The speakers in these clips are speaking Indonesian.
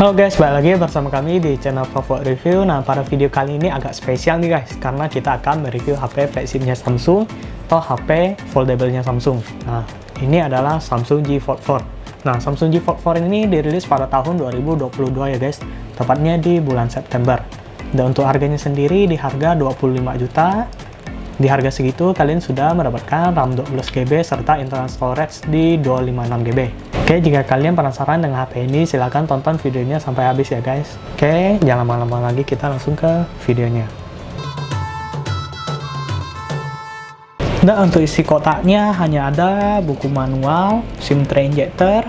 Halo guys, balik lagi bersama kami di channel Favo Review. Nah, pada video kali ini agak spesial nih guys, karena kita akan mereview HP flagshipnya Samsung atau HP foldable-nya Samsung. Nah, ini adalah Samsung J Fold 4. Nah, Samsung J Fold 4 ini dirilis pada tahun 2022 ya guys, tepatnya di bulan September. Dan untuk harganya sendiri di harga 25 juta. Di harga segitu kalian sudah mendapatkan RAM 12GB serta internal storage di 256GB. Oke, jika kalian penasaran dengan HP ini, silahkan tonton videonya sampai habis ya guys. Oke, jangan lama-lama lagi, kita langsung ke videonya. Dan untuk isi kotaknya hanya ada buku manual, SIM tray injector,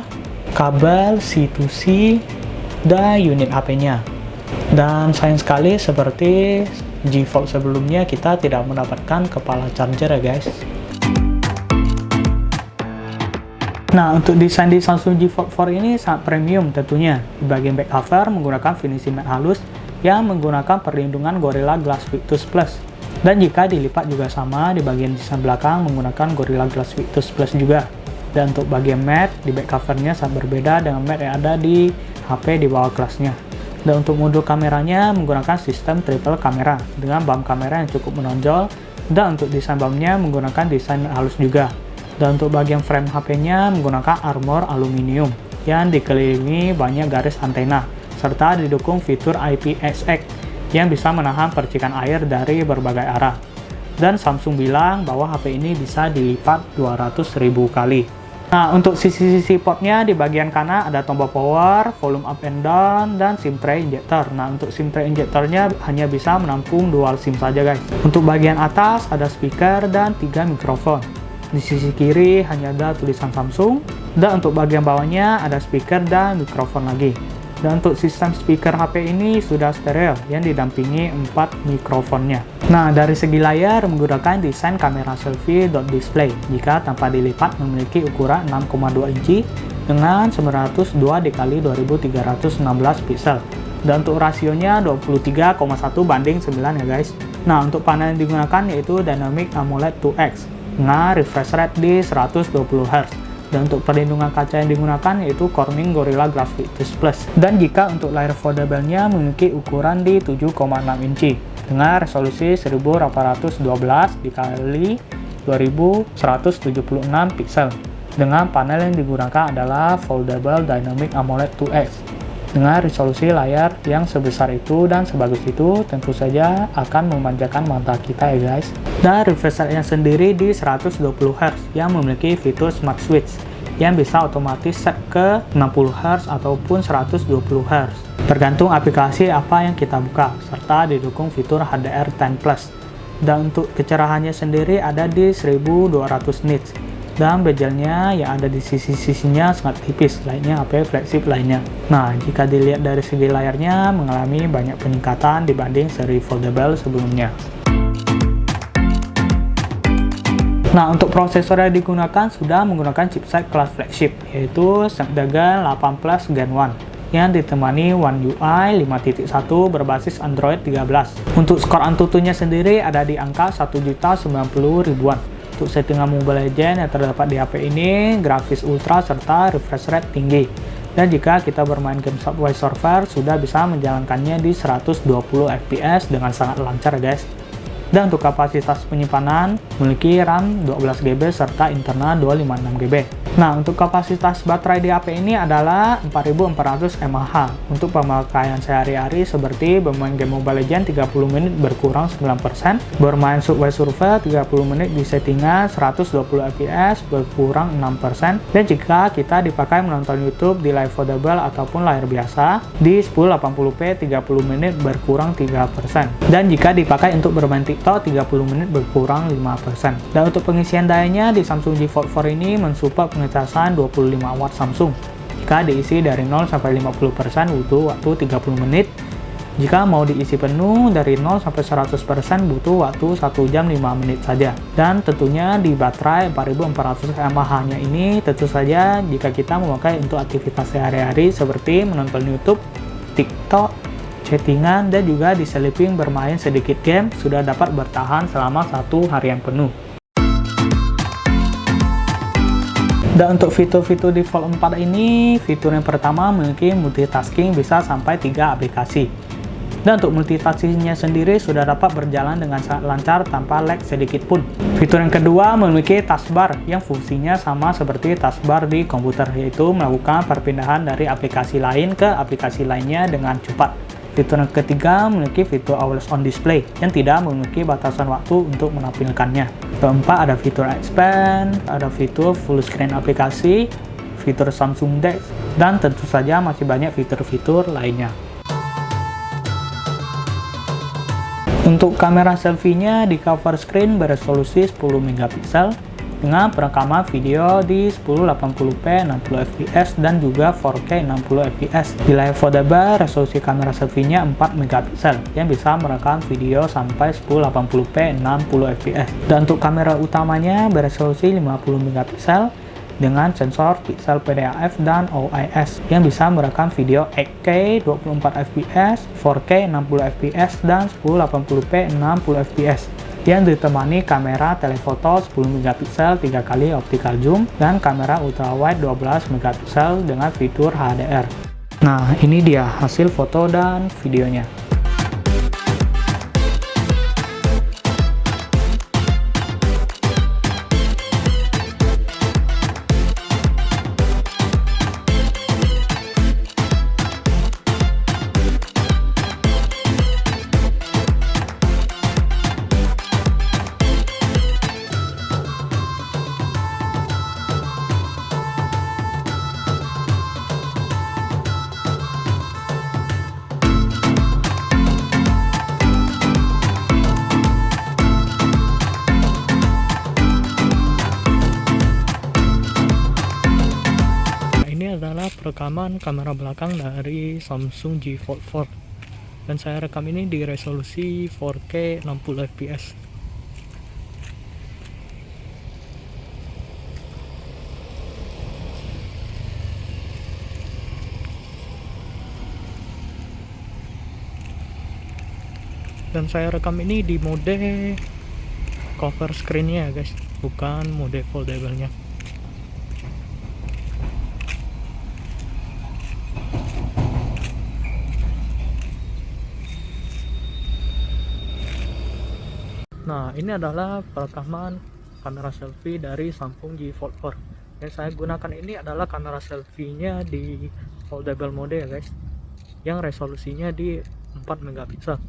kabel C2C, dan unit HP-nya. Dan sayang sekali seperti J Fold sebelumnya, kita tidak mendapatkan kepala charger ya guys. Nah, untuk desain di Samsung J Fold 4 ini sangat premium tentunya. Di bagian back cover menggunakan finishing matte halus yang menggunakan perlindungan Gorilla Glass Victus Plus. Dan jika dilipat juga sama, di bagian desain belakang menggunakan Gorilla Glass Victus Plus juga. Dan untuk bagian matte di back covernya sangat berbeda dengan matte yang ada di HP di bawah kelasnya. Dan untuk modul kameranya menggunakan sistem triple kamera dengan bump kamera yang cukup menonjol. Dan untuk desain bumpnya menggunakan desain halus juga. Dan untuk bagian frame HP-nya menggunakan armor aluminium yang dikelilingi banyak garis antena, serta didukung fitur IPSX yang bisa menahan percikan air dari berbagai arah. Dan Samsung bilang bahwa HP ini bisa dilipat 200.000 kali. Nah, untuk sisi-sisi portnya di bagian kanan ada tombol power, volume up and down, dan SIM tray injector. Nah, untuk SIM tray injectornya hanya bisa menampung dual SIM saja guys. Untuk bagian atas ada speaker dan 3 mikrofon. Di sisi kiri hanya ada tulisan Samsung, dan untuk bagian bawahnya ada speaker dan mikrofon lagi. Dan untuk sistem speaker HP ini sudah stereo yang didampingi 4 mikrofonnya. Nah, dari segi layar menggunakan desain kamera selfie dot display. Jika tanpa dilipat memiliki ukuran 6,2 inci dengan 902 dikali 2316 pixel. Dan untuk rasionya 23,1 banding 9 ya guys. Nah, untuk panel yang digunakan yaitu Dynamic AMOLED 2X. Nah, refresh rate di 120Hz. Dan untuk perlindungan kaca yang digunakan yaitu Corning Gorilla Glass Victus Plus. Dan jika untuk layar foldable-nya memiliki ukuran di 7,6 inci dengan resolusi 1812 dikali 2176 pixel. Dengan panel yang digunakan adalah Foldable Dynamic AMOLED 2X. Dengan resolusi layar yang sebesar itu dan sebagus itu, tentu saja akan memanjakan mata kita ya guys. Dan refresh rate-nya sendiri di 120Hz yang memiliki fitur Smart Switch yang bisa otomatis set ke 60Hz ataupun 120Hz. Tergantung aplikasi apa yang kita buka, serta didukung fitur HDR10+. Dan untuk kecerahannya sendiri ada di 1200 nits. Dan bezelnya yang ada di sisi-sisinya sangat tipis, layaknya HP flagship lainnya. Nah, jika dilihat dari segi layarnya mengalami banyak peningkatan dibanding seri foldable sebelumnya. Nah, untuk prosesor yang digunakan sudah menggunakan chipset kelas flagship, yaitu Snapdragon 8 Plus Gen 1 yang ditemani One UI 5.1 berbasis Android 13. Untuk skor AnTuTu-nya sendiri ada di angka 1.090.000-an. Untuk settingan Mobile Legends yang terdapat di HP ini, grafis ultra serta refresh rate tinggi. Dan jika kita bermain game Subway Surfer, sudah bisa menjalankannya di 120 fps dengan sangat lancar guys. Dan untuk kapasitas penyimpanan, memiliki RAM 12GB serta internal 256GB. Nah, untuk kapasitas baterai di HP ini adalah 4400 mAh. Untuk pemakaian sehari-hari seperti bermain game Mobile Legends 30 menit berkurang 9%, bermain Subway Surfer 30 menit di settingan 120 fps berkurang 6%, dan jika kita dipakai menonton YouTube di layar foldable ataupun layar biasa di 1080p 30 menit berkurang 3%. Dan jika dipakai untuk bermain TikTok 30 menit berkurang 5%. Dan untuk pengisian dayanya di Samsung J Fold 4 ini mensupport pengecasan 25 watt Samsung. Jika diisi dari 0 sampai 50% butuh waktu 30 menit. Jika mau diisi penuh dari 0 sampai 100% butuh waktu 1 jam 5 menit saja. Dan tentunya di baterai 4400 mAh-nya ini tentu saja jika kita memakai untuk aktivitas sehari-hari seperti menonton YouTube, TikTok, chattingan, dan juga diseliping bermain sedikit game sudah dapat bertahan selama 1 harian penuh. Dan untuk fitur-fitur di Fold 4 ini, fitur yang pertama memiliki multitasking bisa sampai 3 aplikasi. Dan untuk multitaskingnya sendiri sudah dapat berjalan dengan sangat lancar tanpa lag sedikit pun. Fitur yang kedua memiliki taskbar yang fungsinya sama seperti taskbar di komputer, yaitu melakukan perpindahan dari aplikasi lain ke aplikasi lainnya dengan cepat. Fitur yang ketiga memiliki fitur Always On Display yang tidak memiliki batasan waktu untuk menampilkannya. Keempat, ada fitur Expand, ada fitur Full Screen aplikasi, fitur Samsung Dex, dan tentu saja masih banyak fitur-fitur lainnya. Untuk kamera selfie-nya di cover screen beresolusi 10 megapiksel dengan perekaman video di 1080p 60 fps dan juga 4K 60 fps. Di layar foldable, resolusi kamera selfie-nya 4 megapiksel yang bisa merekam video sampai 1080p 60 fps. Dan untuk kamera utamanya beresolusi 50 megapiksel dengan sensor pixel PDAF dan OIS yang bisa merekam video 8K 24 fps, 4K 60 fps dan 1080p 60 fps yang ditemani kamera telefoto 10 megapiksel 3 kali optical zoom dan kamera ultrawide 12 megapiksel dengan fitur HDR. Nah, ini dia hasil foto dan videonya. Adalah perekaman kamera belakang dari Samsung G Fold 4 dan saya rekam ini di resolusi 4K 60 fps. Dan saya rekam ini di mode cover screen-nya ya guys, bukan mode foldable-nya. Nah, ini adalah perekaman kamera selfie dari Samsung G Fold 4. Yang saya gunakan ini adalah kamera selfie-nya di foldable mode ya guys, yang resolusinya di 4 megapiksel.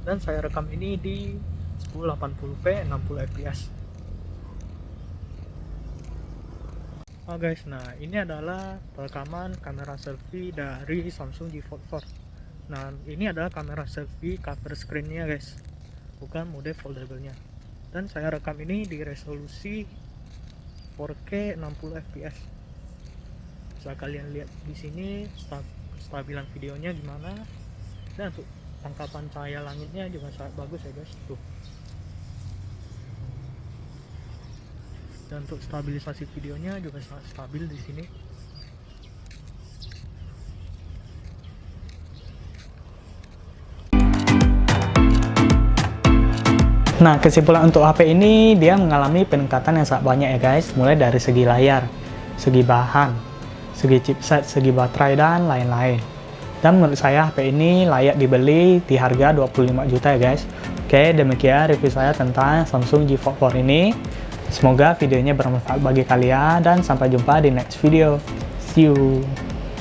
Dan saya rekam ini di 1080p 60 fps. Oh guys, nah ini adalah perekaman kamera selfie dari Samsung G Fold 4. Nah, ini adalah kamera selfie cover screen-nya guys, bukan mode foldable-nya. Dan saya rekam ini di resolusi 4K 60 fps. Bisa kalian lihat di sini kestabilan videonya gimana. Dan untuk tangkapan cahaya langitnya juga sangat bagus ya guys, tuh. Dan untuk stabilisasi videonya juga sangat stabil di sini. Nah, kesimpulan untuk HP ini, dia mengalami peningkatan yang sangat banyak ya guys, mulai dari segi layar, segi bahan, segi chipset, segi baterai, dan lain-lain. Dan menurut saya HP ini layak dibeli di harga 25 juta ya guys. Oke, demikian review saya tentang Samsung G Fold 4 ini. Semoga videonya bermanfaat bagi kalian dan sampai jumpa di next video. See you.